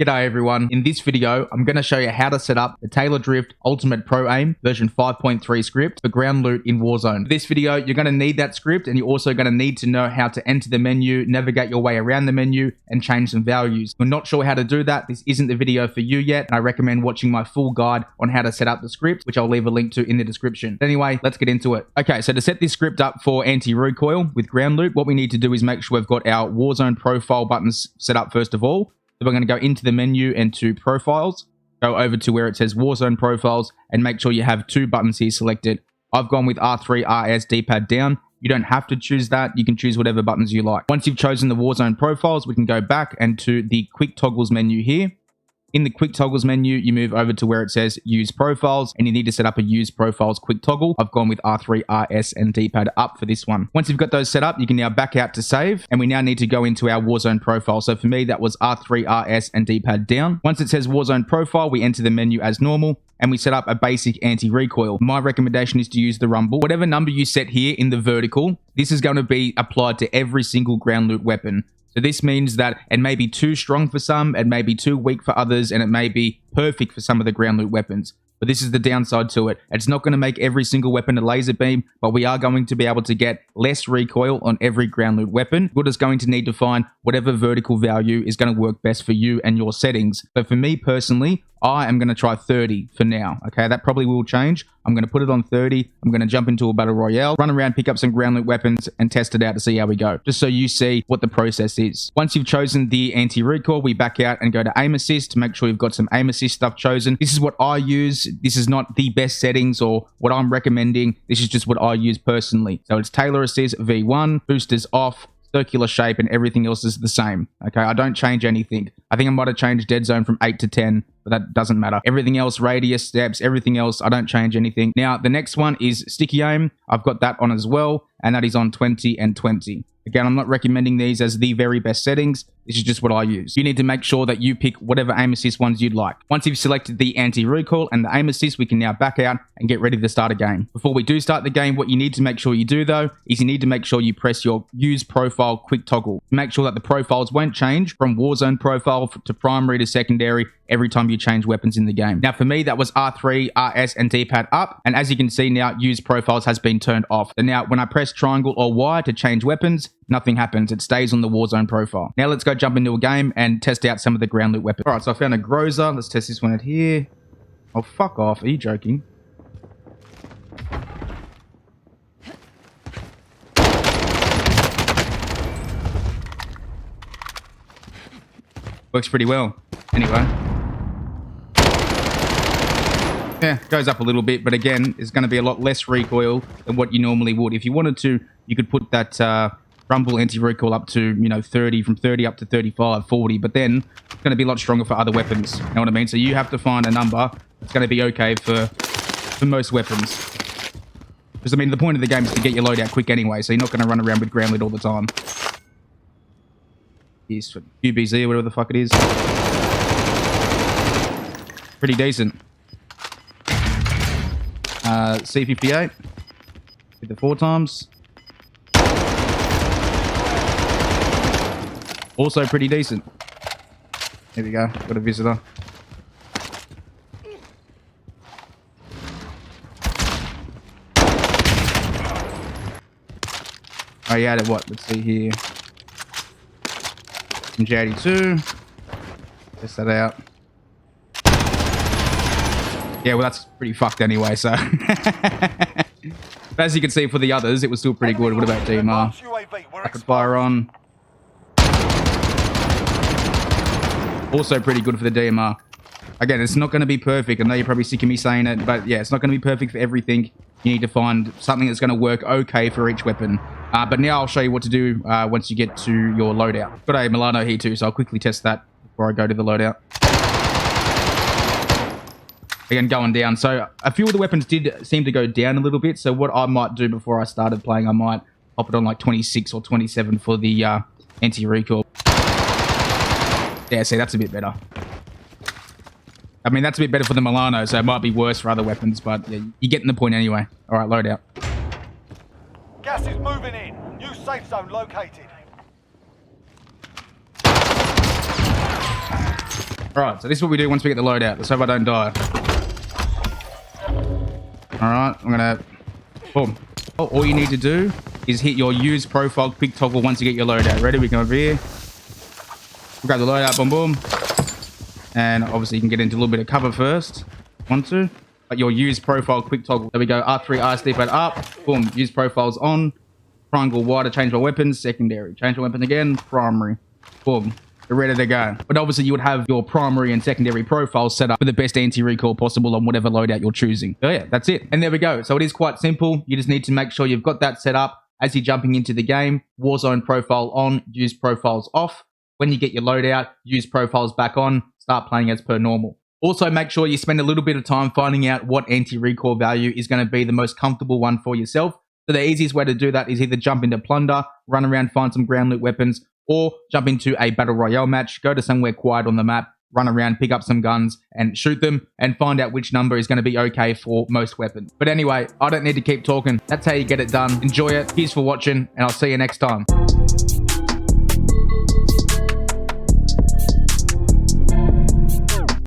G'day everyone. In this video, I'm going to show you how to set up the Taylordrift Ultimate Pro Aim version 5.3 script for ground loot in Warzone. For this video, you're going to need that script, and you're also going to need to know how to enter the menu, navigate your way around the menu, and change some values. If you're not sure how to do that, this isn't the video for you yet, and I recommend watching my full guide on how to set up the script, which I'll leave a link to in the description. But anyway, let's get into it. Okay, so to set this script up for anti-recoil with ground loot, what we need to do is make sure we've got our Warzone profile buttons set up first of all. So we're going to go into the menu and to profiles, go over to where it says Warzone profiles, and make sure you have two buttons here selected. I've gone with R3, RS, D-pad down. You don't have to choose that. You can choose whatever buttons you like. Once you've chosen the Warzone profiles, we can go back and to the quick toggles menu here. In the quick toggles menu, you move over to where it says use profiles, and you need to set up a use profiles quick toggle. I've gone with R3, RS, and D-pad up for this one. Once you've got those set up, you can now back out to save, and we now need to go into our Warzone profile. So for me, that was R3, RS, and D-pad down. Once it says Warzone profile, we enter the menu as normal, and we set up a basic anti-recoil. My recommendation is to use the rumble. Whatever number you set here in the vertical, this is going to be applied to every single ground loot weapon. So this means that it may be too strong for some, it may be too weak for others, and it may be perfect for some of the ground loot weapons. But this is the downside to it. It's not going to make every single weapon a laser beam, but we are going to be able to get less recoil on every ground loot weapon. You're just going to need to find whatever vertical value is going to work best for you and your settings. But for me personally, I am going to try 30 for now. Okay, that probably will change. I'm going to put it on 30. I'm going to jump into a battle royale, run around, pick up some ground loot weapons, and test it out to see how we go, just so you see what the process is. Once you've chosen the anti-recoil, we back out and go to aim assist to make sure you've got some aim assist stuff chosen. This is what I use. This is not the best settings or what I'm recommending. This is just what I use personally. So it's Taylor assist V1, boosters off, circular shape, and everything else is the same. Okay, I don't change anything. I think I might have changed dead zone from 8 to 10, but that doesn't matter. Everything else, radius, steps, everything else, I don't change anything. Now, the next one is sticky aim. I've got that on as well, and that is on 20 and 20. Again, I'm not recommending these as the very best settings. This is just what I use. You need to make sure that you pick whatever aim assist ones you'd like. Once you've selected the anti-recoil and the aim assist, we can now back out and get ready to start a game. Before we do start the game, what you need to make sure you do though, is you need to make sure you press your use profile quick toggle. Make sure that the profiles won't change from Warzone profile to primary to secondary every time you change weapons in the game. Now for me, that was R3, RS, and D-pad up. And as you can see now, use profiles has been turned off. And now when I press triangle or Y to change weapons, nothing happens. It stays on the Warzone profile. Now let's go jump into a game and test out some of the ground loot weapons. All right, so I found a Groza. Let's test this one out here. Oh, fuck off. Are you joking? Works pretty well. Anyway. Yeah, goes up a little bit, but again, it's going to be a lot less recoil than what you normally would. If you wanted to, you could put that rumble anti-recoil up to, 30, from 30 up to 35, 40, but then it's going to be a lot stronger for other weapons. You know what I mean? So you have to find a number that's going to be okay for most weapons. Because, I mean, the point of the game is to get your loadout quick anyway, so you're not going to run around with ground loot all the time. Here's for QBZ or whatever the fuck it is. Pretty decent. C58 with the 4 times. Also pretty decent. There we go. Got a visitor. Oh, he added what? Let's see here. Some J82. Test that out. Yeah, well, that's pretty fucked anyway, so. But as you can see for the others, it was still pretty good. What about DMR? Rapid fire on. Also pretty good for the DMR. Again, it's not going to be perfect. I know you're probably sick of me saying it, but yeah, it's not going to be perfect for everything. You need to find something that's going to work okay for each weapon. But now I'll show you what to do once you get to your loadout. Got a Milano here too, so I'll quickly test that before I go to the loadout. Again, going down. So a few of the weapons did seem to go down a little bit. So what I might do before I started playing, I might pop it on like 26 or 27 for the anti-recoil. Yeah, see, that's a bit better. I mean, that's a bit better for the Milano, so it might be worse for other weapons, but yeah, you're getting the point anyway. All right, load out. Gas is moving in. New safe zone located. All right, so this is what we do once we get the loadout. Let's hope I don't die. All right, I'm gonna, boom. Oh, all you need to do is hit your use profile quick toggle once you get your loadout. Ready? We come over here. Grab the loadout, boom, boom. And obviously you can get into a little bit of cover first. Want to? But your use profile quick toggle. There we go. R3, R step up. Boom. Use profiles on. Triangle Y to change my weapons. Secondary. Change my weapon again. Primary. Boom. They're ready to go. But obviously you would have your primary and secondary profiles set up for the best anti-recoil possible on whatever loadout you're choosing. So yeah, that's it. And there we go. So it is quite simple. You just need to make sure you've got that set up as you're jumping into the game. Warzone profile on. Use profiles off. When you get your loadout, use profiles back on. Start playing as per normal. Also, make sure you spend a little bit of time finding out what anti-recoil value is going to be the most comfortable one for yourself. So the easiest way to do that is either jump into plunder, run around, find some ground loot weapons, or jump into a battle royale match, go to somewhere quiet on the map, run around, pick up some guns and shoot them and find out which number is going to be okay for most weapons. But anyway, I don't need to keep talking. That's how you get it done. Enjoy it. Cheers for watching and I'll see you next time.